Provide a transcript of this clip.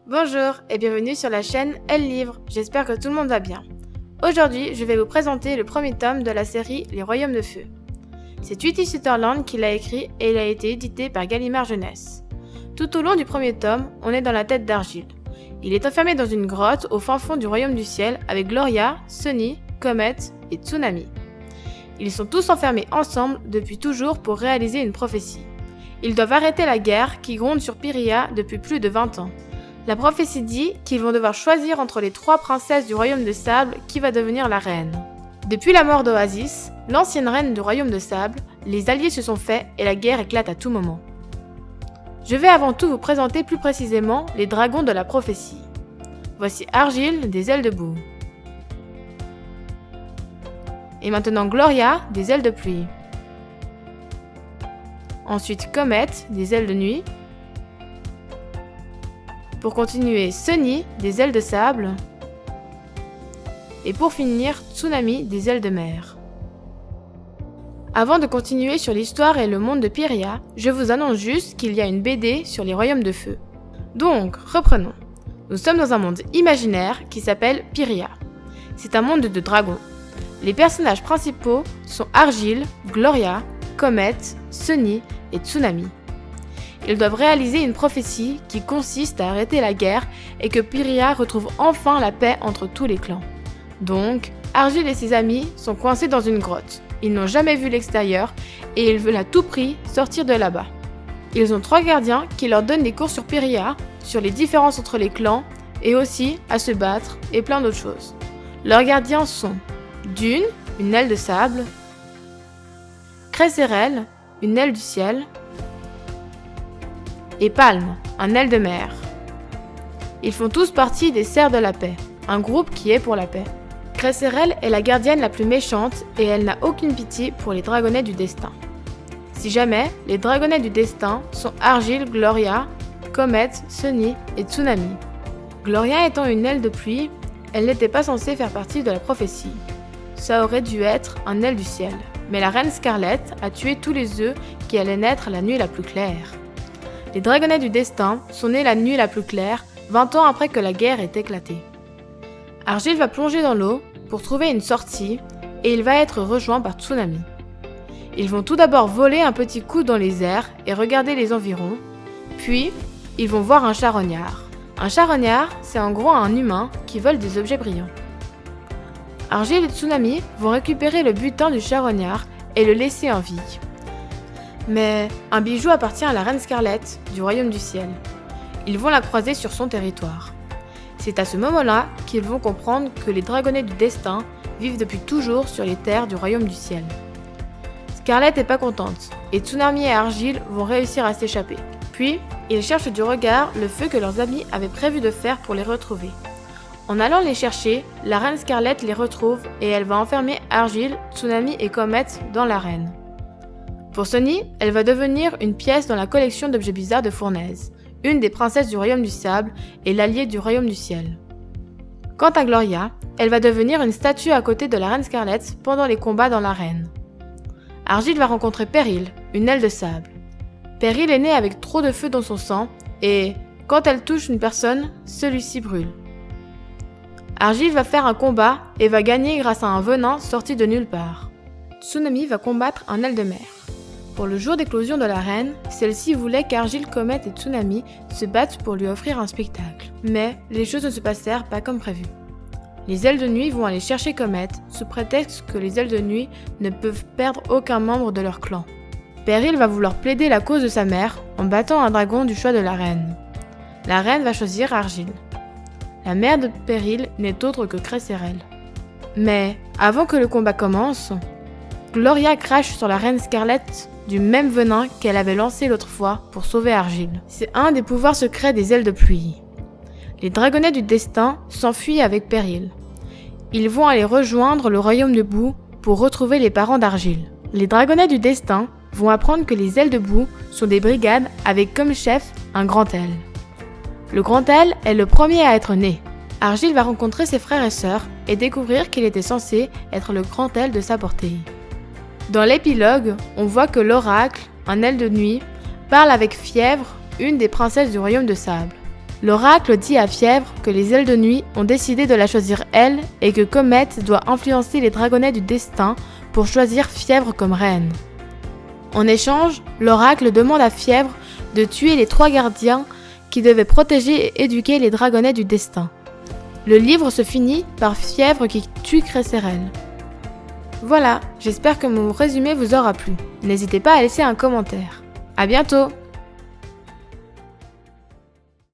Bonjour et bienvenue sur la chaîne Elle Livre, j'espère que tout le monde va bien. Aujourd'hui, je vais vous présenter le premier tome de la série Les Royaumes de Feu. C'est Tweety Sutherland qui l'a écrit et il a été édité par Gallimard Jeunesse. Tout au long du premier tome, on est dans la tête d'Argyle. Il est enfermé dans une grotte au fin fond du Royaume du Ciel avec Gloria, Sunny, Comet et Tsunami. Ils sont tous enfermés ensemble depuis toujours pour réaliser une prophétie. Ils doivent arrêter la guerre qui gronde sur Pyrrhia depuis plus de 20 ans. La prophétie dit qu'ils vont devoir choisir entre les 3 princesses du Royaume de Sable qui va devenir la reine. Depuis la mort d'Oasis, l'ancienne reine du Royaume de Sable, les alliés se sont faits et la guerre éclate à tout moment. Je vais avant tout vous présenter plus précisément les dragons de la prophétie. Voici Argyle des ailes de boue. Et maintenant Gloria des ailes de pluie. Ensuite Comet des ailes de nuit. Pour continuer, Sunny des ailes de sable. Et pour finir, Tsunami des ailes de mer. Avant de continuer sur l'histoire et le monde de Pyrrhia, je vous annonce juste qu'il y a une BD sur les royaumes de feu. Donc, reprenons. Nous sommes dans un monde imaginaire qui s'appelle Pyrrhia. C'est un monde de dragons. Les personnages principaux sont Argyle, Gloria, Comet, Sunny et Tsunami. Ils doivent réaliser une prophétie qui consiste à arrêter la guerre et que Pyrrhia retrouve enfin la paix entre tous les clans. Donc, Argyle et ses amis sont coincés dans une grotte. Ils n'ont jamais vu l'extérieur et ils veulent à tout prix sortir de là-bas. Ils ont 3 gardiens qui leur donnent des cours sur Pyrrhia, sur les différences entre les clans et aussi à se battre et plein d'autres choses. Leurs gardiens sont Dune, une aile de sable, Cresserelle, une aile du ciel, et Palme, un aile de mer. Ils font tous partie des Serfs de la Paix, un groupe qui est pour la paix. Cresserelle est la gardienne la plus méchante et elle n'a aucune pitié pour les dragonnets du destin. Si jamais, les dragonnets du destin sont Argyle, Gloria, Comet, Sunny et Tsunami. Gloria étant une aile de pluie, elle n'était pas censée faire partie de la prophétie. Ça aurait dû être un aile du ciel. Mais la reine Scarlett a tué tous les œufs qui allaient naître la nuit la plus claire. Les dragonnets du destin sont nés la nuit la plus claire, 20 ans après que la guerre ait éclaté. Argyle va plonger dans l'eau pour trouver une sortie et il va être rejoint par Tsunami. Ils vont tout d'abord voler un petit coup dans les airs et regarder les environs, puis ils vont voir un charognard. Un charognard, c'est en gros un humain qui vole des objets brillants. Argyle et Tsunami vont récupérer le butin du charognard et le laisser en vie. Mais un bijou appartient à la reine Scarlett du Royaume du Ciel. Ils vont la croiser sur son territoire. C'est à ce moment-là qu'ils vont comprendre que les dragonnets du destin vivent depuis toujours sur les terres du Royaume du Ciel. Scarlett n'est pas contente et Tsunami et Argyle vont réussir à s'échapper. Puis, ils cherchent du regard le feu que leurs amis avaient prévu de faire pour les retrouver. En allant les chercher, la reine Scarlett les retrouve et elle va enfermer Argyle, Tsunami et Comet dans l'arène. Pour Sunny, elle va devenir une pièce dans la collection d'objets bizarres de Fournaise, une des princesses du Royaume du Sable et l'alliée du Royaume du Ciel. Quant à Gloria, elle va devenir une statue à côté de la reine Scarlett pendant les combats dans l'arène. Argyle va rencontrer Péril, une aile de sable. Péril est née avec trop de feu dans son sang et, quand elle touche une personne, celui-ci brûle. Argyle va faire un combat et va gagner grâce à un venin sorti de nulle part. Tsunami va combattre un aile de mer. Pour le jour d'éclosion de la reine, celle-ci voulait qu'Argyle, Comet et Tsunami se battent pour lui offrir un spectacle. Mais les choses ne se passèrent pas comme prévu. Les ailes de nuit vont aller chercher Comet sous prétexte que les ailes de nuit ne peuvent perdre aucun membre de leur clan. Péril va vouloir plaider la cause de sa mère en battant un dragon du choix de la reine. La reine va choisir Argyle. La mère de Péril n'est autre que Cresserelle. Mais avant que le combat commence, Gloria crache sur la reine Scarlett du même venin qu'elle avait lancé l'autre fois pour sauver Argyle. C'est un des pouvoirs secrets des ailes de pluie. Les dragonnets du destin s'enfuient avec Péril. Ils vont aller rejoindre le royaume de boue pour retrouver les parents d'Argyle. Les dragonnets du destin vont apprendre que les ailes de boue sont des brigades avec comme chef un grand aile. Le grand aile est le premier à être né. Argyle va rencontrer ses frères et sœurs et découvrir qu'il était censé être le grand aile de sa portée. Dans l'épilogue, on voit que l'oracle, un aile de nuit, parle avec Fièvre, une des princesses du royaume de sable. L'oracle dit à Fièvre que les Ailes de Nuit ont décidé de la choisir elle et que Comet doit influencer les dragonnets du destin pour choisir Fièvre comme reine. En échange, l'oracle demande à Fièvre de tuer les 3 gardiens qui devaient protéger et éduquer les dragonnets du destin. Le livre se finit par Fièvre qui tue Cresserelle. Voilà, j'espère que mon résumé vous aura plu. N'hésitez pas à laisser un commentaire. À bientôt!